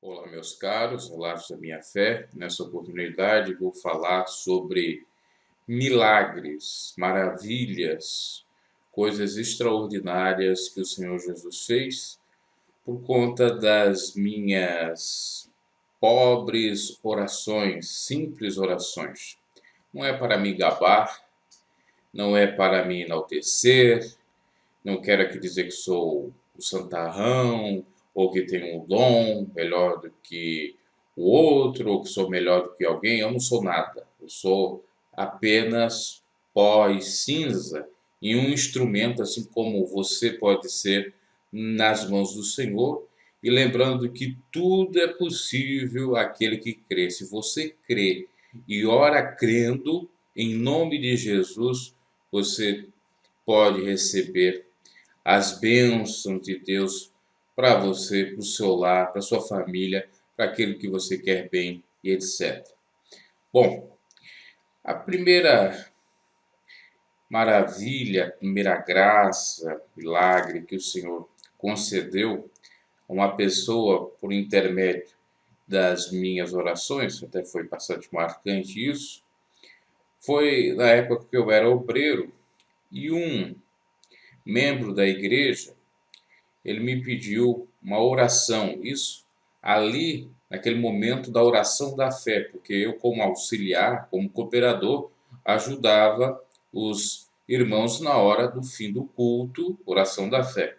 Olá, meus caros, relatos da minha fé. Nessa oportunidade, vou falar sobre milagres, maravilhas, coisas extraordinárias que o Senhor Jesus fez por conta das minhas pobres orações, simples orações. Não é para me gabar, não é para me enaltecer, não quero aqui dizer que sou o santarrão, ou que tenho um dom melhor do que o outro, ou que sou melhor do que alguém. Eu não sou nada. Eu sou apenas pó e cinza e um instrumento, assim como você pode ser nas mãos do Senhor. E lembrando que tudo é possível àquele que crê. Se você crê e ora crendo, em nome de Jesus, você pode receber as bênçãos de Deus para você, para o seu lar, para a sua família, para aquilo que você quer bem e etc. Bom, a primeira maravilha, a primeira graça, milagre que o Senhor concedeu a uma pessoa por intermédio das minhas orações, até foi bastante marcante isso, foi na época que eu era obreiro e um membro da igreja ele me pediu uma oração. Isso ali, naquele momento da oração da fé, porque eu, como auxiliar, como cooperador, ajudava os irmãos na hora do fim do culto, oração da fé.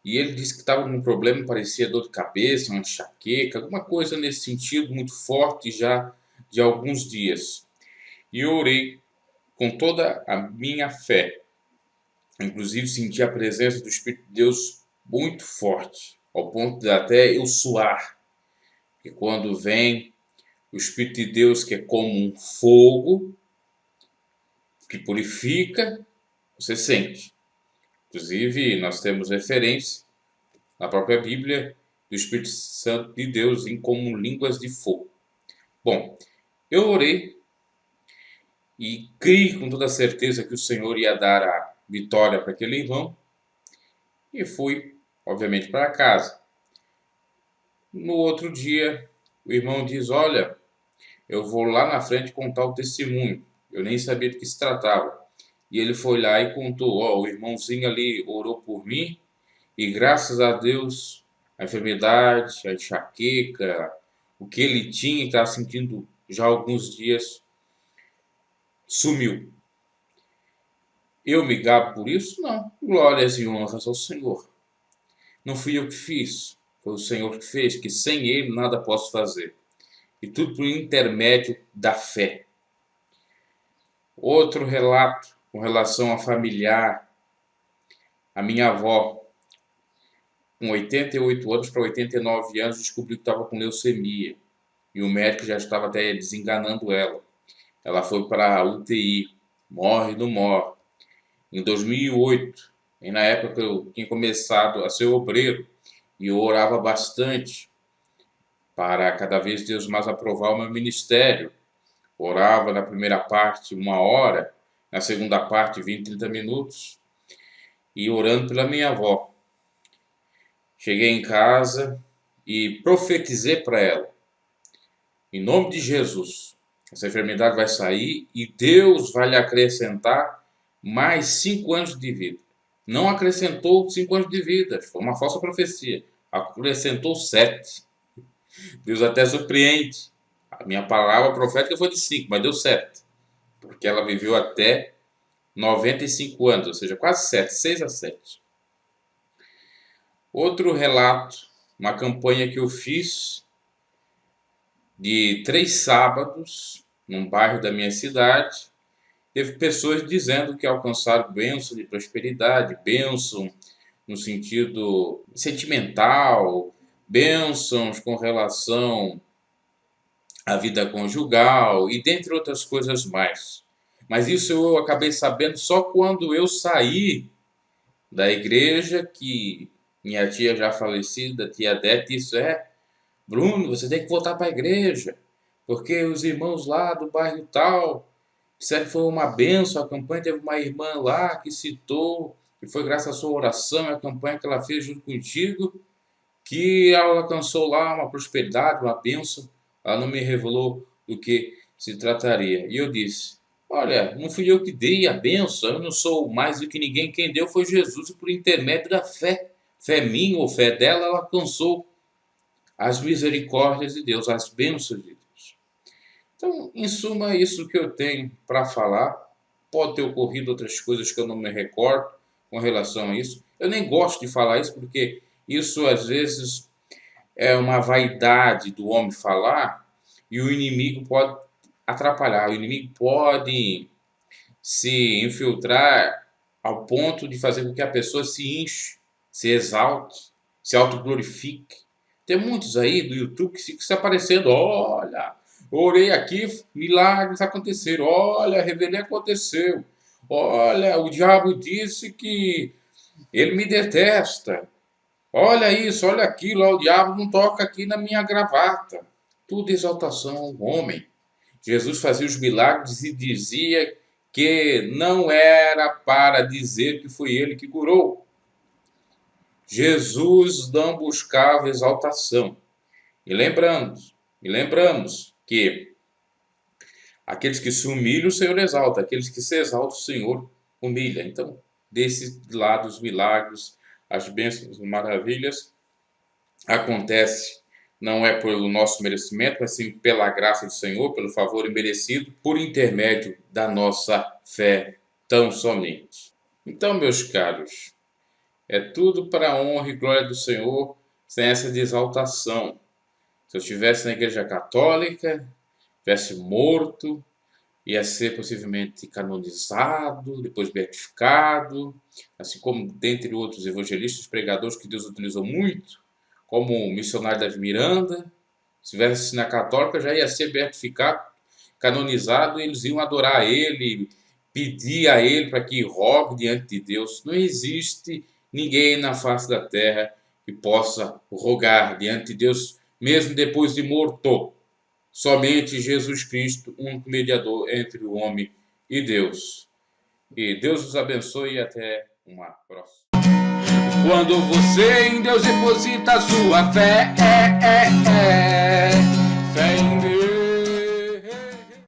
E ele disse que estava com um problema, parecia dor de cabeça, uma enxaqueca, alguma coisa nesse sentido, muito forte já de alguns dias. E eu orei com toda a minha fé. Inclusive senti a presença do Espírito de Deus muito forte, ao ponto de até eu suar. E quando vem o Espírito de Deus, que é como um fogo, que purifica, você sente. Inclusive, nós temos referência na própria Bíblia do Espírito Santo de Deus em como línguas de fogo. Bom, eu orei e criei com toda certeza que o Senhor ia dar a vitória para aquele irmão e fui, obviamente, para casa. No outro dia, o irmão diz: Olha, eu vou lá na frente contar o testemunho. Eu nem sabia do que se tratava. E ele foi lá e contou: Ó, o irmãozinho ali orou por mim e graças a Deus a enfermidade, a enxaqueca, o que ele tinha e estava sentindo já há alguns dias sumiu. Eu me gabo por isso? Não. Glórias e honras ao Senhor. Não fui eu que fiz, foi o Senhor que fez, que sem ele nada posso fazer. E tudo por intermédio da fé. Outro relato com relação a familiar, a minha avó, com 88 anos para 89 anos, descobriu que estava com leucemia. E o médico já estava até desenganando ela. Ela foi para a UTI, morre, não morre. Em 2008, e na época eu tinha começado a ser obreiro, e eu orava bastante para cada vez Deus mais aprovar o meu ministério. Orava na primeira parte 1 hora, na segunda parte 20, 30 minutos, e orando pela minha avó. Cheguei em casa e profetizei para ela, em nome de Jesus, essa enfermidade vai sair e Deus vai lhe acrescentar mais 5 anos de vida. Não acrescentou 5 anos de vida, foi uma falsa profecia. Acrescentou 7. Deus até surpreende. A minha palavra profética foi de 5, mas deu 7. Porque ela viveu até 95 anos, ou seja, quase 7, 6 a 7. Outro relato, uma campanha que eu fiz de 3 sábados, num bairro da minha cidade, teve pessoas dizendo que alcançaram bênção de prosperidade, bênção no sentido sentimental, bênçãos com relação à vida conjugal e dentre outras coisas mais. Mas isso eu acabei sabendo só quando eu saí da igreja, que minha tia já falecida, tia Dete, isso é, Bruno, você tem que voltar para a igreja, porque os irmãos lá do bairro tal disseram que foi uma benção a campanha, teve uma irmã lá que citou, e foi graças à sua oração e à campanha que ela fez junto contigo, que ela alcançou lá uma prosperidade, uma bênção. Ela não me revelou do que se trataria. E eu disse: olha, não fui eu que dei a bênção, eu não sou mais do que ninguém. Quem deu foi Jesus, e por intermédio da fé. Fé minha ou fé dela, ela alcançou as misericórdias de Deus, as bênçãos de Deus. Então, em suma, é isso que eu tenho para falar. Pode ter ocorrido outras coisas que eu não me recordo com relação a isso. Eu nem gosto de falar isso porque isso às vezes é uma vaidade do homem falar e o inimigo pode atrapalhar. O inimigo pode se infiltrar ao ponto de fazer com que a pessoa se enche, se exalte, se autoglorifique. Tem muitos aí do YouTube que ficam se aparecendo: olha, orei aqui, milagres aconteceram, olha, revelei aconteceu, olha, o diabo disse que ele me detesta, olha isso, olha aquilo, ó, o diabo não toca aqui na minha gravata. Tudo exaltação ao homem. Jesus fazia os milagres e dizia que não era para dizer que foi ele que curou. Jesus não buscava exaltação. E lembramos que aqueles que se humilham, o Senhor exalta. Aqueles que se exaltam, o Senhor humilha. Então, desse lado, os milagres, as bênçãos, as maravilhas, acontece não é pelo nosso merecimento, mas sim pela graça do Senhor, pelo favor imerecido, por intermédio da nossa fé tão somente. Então, meus caros, é tudo para a honra e glória do Senhor, sem essa de exaltação. Se eu estivesse na igreja católica, tivesse morto, ia ser possivelmente canonizado, depois beatificado, assim como dentre outros evangelistas, pregadores que Deus utilizou muito, como o missionário Davi Miranda. Se estivesse na católica, já ia ser beatificado, canonizado, e eles iam adorar a ele, pedir a ele para que rogue diante de Deus. Não existe ninguém na face da terra que possa rogar diante de Deus, mesmo depois de morto. Somente Jesus Cristo, único mediador entre o homem e Deus. E Deus os abençoe e até uma próxima. Quando você em Deus deposita a sua fé em Deus.